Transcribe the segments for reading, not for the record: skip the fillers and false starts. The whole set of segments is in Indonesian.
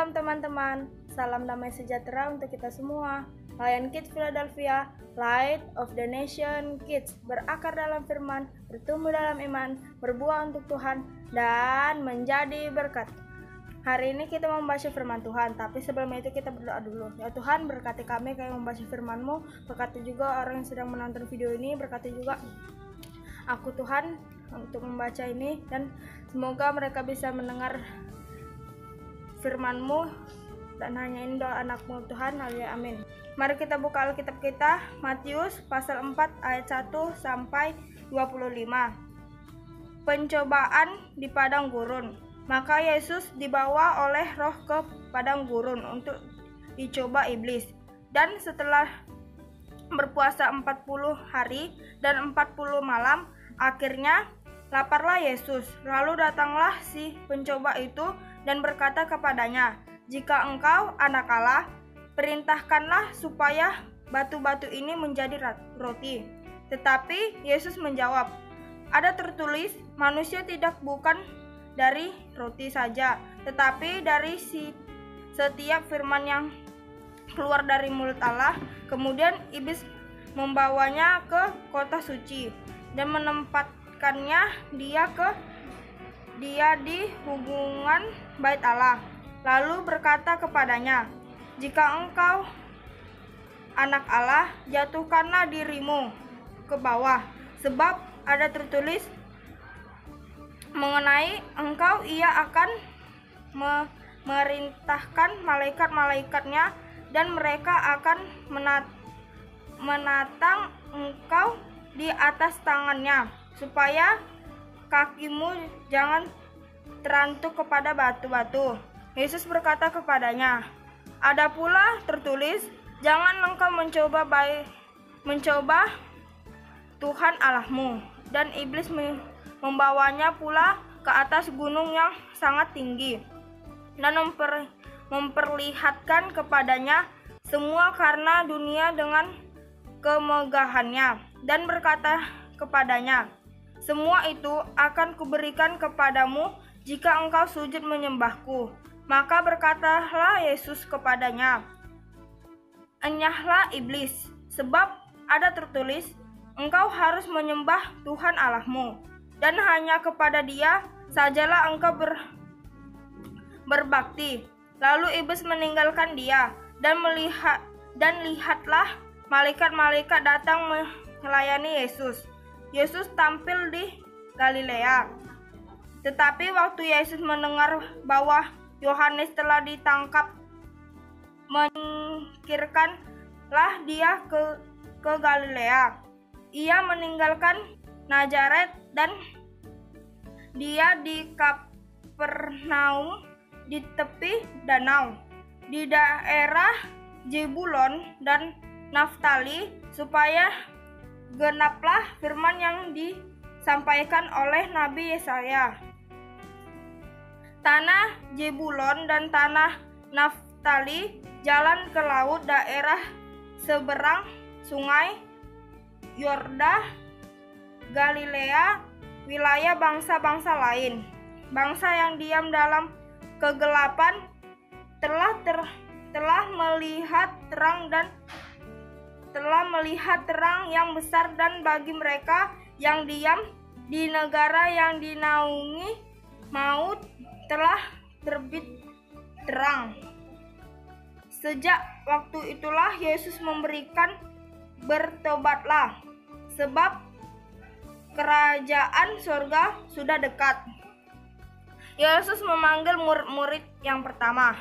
Shalom teman-teman, salam damai sejahtera untuk kita semua. Lion Kids Philadelphia, Light of the Nation Kids, berakar dalam firman, bertumbuh dalam iman, berbuah untuk Tuhan, dan menjadi berkat. Hari ini kita membaca firman Tuhan, tapi sebelum itu kita berdoa dulu. Ya Tuhan, berkati kami kayak membaca firman-Mu, berkati juga orang yang sedang menonton video ini, berkati juga aku Tuhan untuk membaca ini, dan semoga mereka bisa mendengar firman-Mu, dan hanya ini doa anak-Mu Tuhan, haleluya, amin. Mari kita buka Alkitab kita, Matius pasal 4 ayat 1 sampai 25. Pencobaan di padang gurun. Maka Yesus dibawa oleh Roh ke padang gurun untuk dicoba iblis. Dan setelah berpuasa 40 hari dan 40 malam, akhirnya laparlah Yesus. Lalu datanglah si pencoba itu dan berkata kepadanya, "Jika engkau anak Allah, perintahkanlah supaya batu-batu ini menjadi roti." Tetapi Yesus menjawab, "Ada tertulis, manusia tidak bukan dari roti saja, tetapi dari setiap firman yang keluar dari mulut Allah." Kemudian iblis membawanya ke kota suci dan menempatkannya dia di hubungan bait Allah. Lalu berkata kepadanya, "Jika engkau anak Allah, jatuhkanlah dirimu ke bawah, sebab ada tertulis mengenai engkau, ia akan memerintahkan malaikat-malaikatnya, dan mereka akan menatang engkau di atas tangannya, supaya kakimu jangan terantuk kepada batu-batu." Yesus berkata kepadanya, "Ada pula tertulis, jangan engkau mencoba Tuhan Allahmu." Dan iblis membawanya pula ke atas gunung yang sangat tinggi dan memperlihatkan kepadanya semua karena dunia dengan kemegahannya, dan berkata kepadanya, "Semua itu akan kuberikan kepadamu jika engkau sujud menyembahku." Maka berkatalah Yesus kepadanya, "Enyahlah iblis, sebab ada tertulis, engkau harus menyembah Tuhan Allahmu, dan hanya kepada Dia sajalah engkau berbakti." Lalu iblis meninggalkan dia, dan lihatlah malaikat-malaikat datang melayani Yesus. Yesus tampil di Galilea. Tetapi waktu Yesus mendengar bahwa Yohanes telah ditangkap, menyingkirkanlah dia ke Galilea. Ia meninggalkan Nazaret dan dia di Kapernaum di tepi danau, di daerah Zebulon dan Naftali, supaya genaplah firman yang disampaikan oleh Nabi Yesaya. Tanah Zebulon dan tanah Naftali, jalan ke laut, daerah seberang sungai Yordan, Galilea, wilayah bangsa-bangsa lain. Bangsa yang diam dalam kegelapan telah melihat terang yang besar, dan bagi mereka yang diam di negara yang dinaungi maut telah terbit terang. Sejak waktu itulah Yesus memberikan, "Bertobatlah, sebab kerajaan surga sudah dekat." Yesus memanggil murid-murid yang pertama.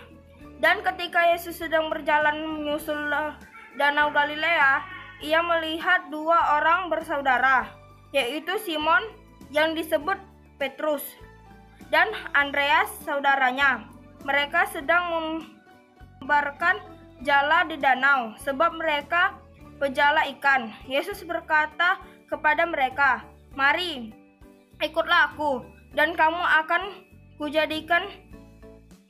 Dan ketika Yesus sedang berjalan menyusul danau Galilea, ia melihat dua orang bersaudara, yaitu Simon yang disebut Petrus dan Andreas saudaranya. Mereka sedang membarkan jala di danau, sebab mereka pejala ikan. Yesus berkata kepada mereka, "Mari, ikutlah aku, dan kamu akan kujadikan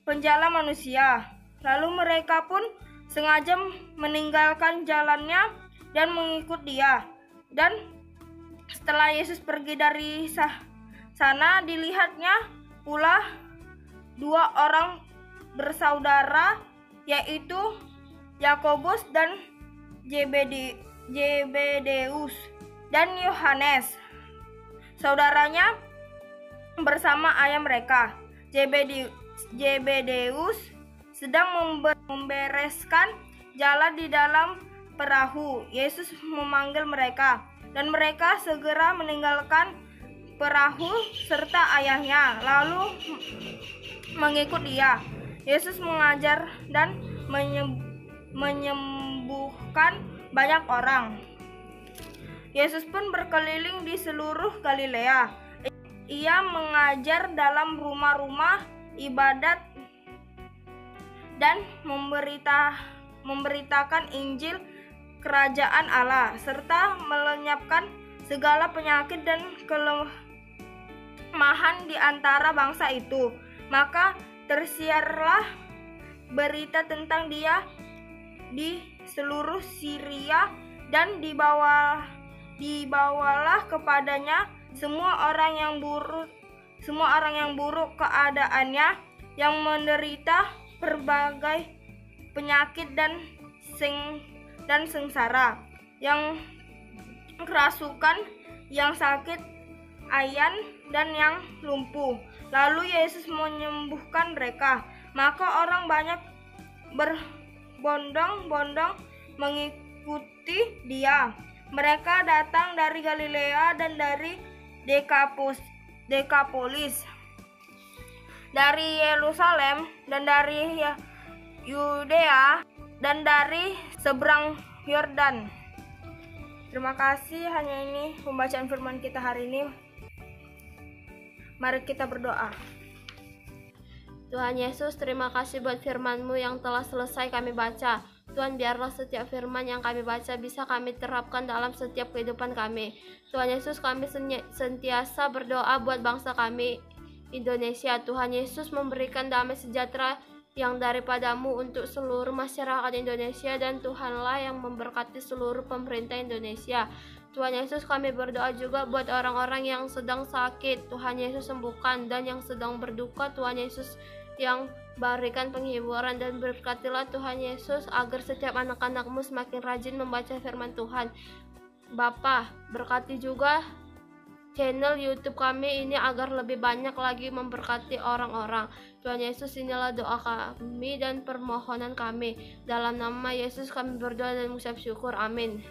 penjala manusia." Lalu mereka pun sengaja meninggalkan jalannya dan mengikut dia. Dan setelah Yesus pergi dari sana, dilihatnya pula dua orang bersaudara, yaitu Yakobus dan Zebedeus dan Yohanes, saudaranya, bersama ayah mereka. Zebedeus sedang membereskan jalan di dalam perahu. Yesus memanggil mereka, dan mereka segera meninggalkan perahu serta ayahnya, lalu mengikut dia. Yesus mengajar dan menyembuhkan banyak orang. Yesus pun berkeliling di seluruh Galilea. Ia mengajar dalam rumah-rumah ibadat dan memberitakan Injil Kerajaan Allah, serta melenyapkan segala penyakit dan kelemahan di antara bangsa itu. Maka tersiarlah berita tentang dia di seluruh Syria, dan dibawalah kepadanya semua orang yang buruk keadaannya, yang menderita berbagai penyakit dan sengsara, yang kerasukan, yang sakit ayan, dan yang lumpuh. Lalu Yesus menyembuhkan mereka. Maka orang banyak berbondong-bondong mengikuti dia. Mereka datang dari Galilea dan dari Dekapolis, dari Yerusalem dan dari Yudea dan dari seberang Yordan. Terima kasih, hanya ini pembacaan firman kita hari ini. Mari kita berdoa. Tuhan Yesus, terima kasih buat firman-Mu yang telah selesai kami baca. Tuhan, biarlah setiap firman yang kami baca bisa kami terapkan dalam setiap kehidupan kami. Tuhan Yesus, kami sentiasa berdoa buat bangsa kami, Indonesia. Tuhan Yesus, memberikan damai sejahtera yang daripada-Mu untuk seluruh masyarakat Indonesia, dan Tuhanlah yang memberkati seluruh pemerintah Indonesia. Tuhan Yesus, kami berdoa juga buat orang-orang yang sedang sakit. Tuhan Yesus, sembuhkan, dan yang sedang berduka, Tuhan Yesus yang berikan penghiburan, dan berkatilah Tuhan Yesus agar setiap anak-anak-Mu semakin rajin membaca firman Tuhan. Bapa, berkati juga channel YouTube kami ini agar lebih banyak lagi memberkati orang-orang. Tuhan Yesus, inilah doa kami dan permohonan kami. Dalam nama Yesus kami berdoa dan mengucap syukur. Amin.